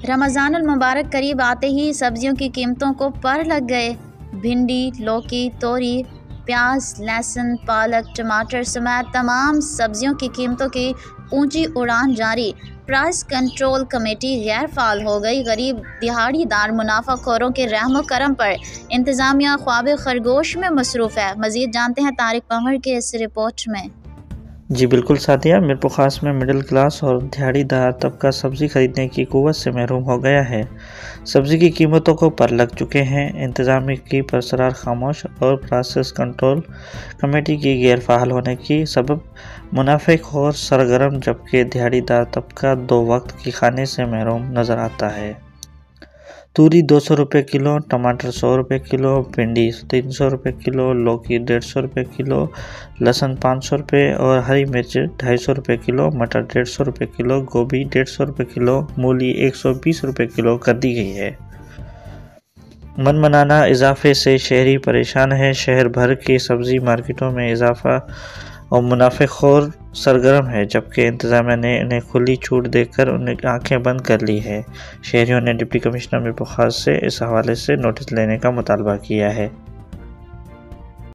رمضان المبارک قریب آتے ہی سبزیوں کی قیمتوں کو پر لگ گئے۔ بھنڈی، لوکی، توری، پیاز، لہسن، پالک، ٹماٹر سمیت تمام سبزیوں کی قیمتوں کی اونچی اڑان جاری۔ پرائس کنٹرول کمیٹی غیر فعال ہو گئی۔ غریب دہاڑی دار منافع خوروں کے رحم و کرم پر انتظامیہ خواب خرگوش میں مصروف ہے۔ مزید جانتے ہیں طارق پنور کے اس رپورٹ میں۔ جی بالکل ساتھیہ، میرپور خاص میں مڈل کلاس اور دہاڑی دار طبقہ سبزی خریدنے کی قوت سے محروم ہو گیا ہے۔ سبزی کی قیمتوں کو پر لگ چکے ہیں۔ انتظامیہ کی پرسرار خاموش اور پرائس کنٹرول کمیٹی کی غیر فعال ہونے کی سبب منافع خور سرگرم جبکہ دہاڑی دار طبقہ دو وقت کی کھانے سے محروم نظر آتا ہے۔ توری 200 روپے کلو، ٹماٹر 100 روپے کلو، بھنڈی 300 روپے کلو، لوکی 150 روپے کلو، لہسن 500 روپے اور ہری مرچ 250 روپے کلو، مٹر 150 روپے کلو، گوبھی 150 روپے کلو، مولی 120 روپے کلو کر دی گئی ہے۔ من ماننا اضافے سے شہری پریشان ہیں۔ شہر بھر کی سبزی مارکیٹوں میں اضافہ اور منافع خور سرگرم ہے جبکہ انتظامیہ نے انہیں کھلی چھوٹ دے کر انہیں آنکھیں بند کر لی ہیں۔ شہریوں نے ڈپٹی کمشنر میرپور خاص سے اس حوالے سے نوٹس لینے کا مطالبہ کیا ہے۔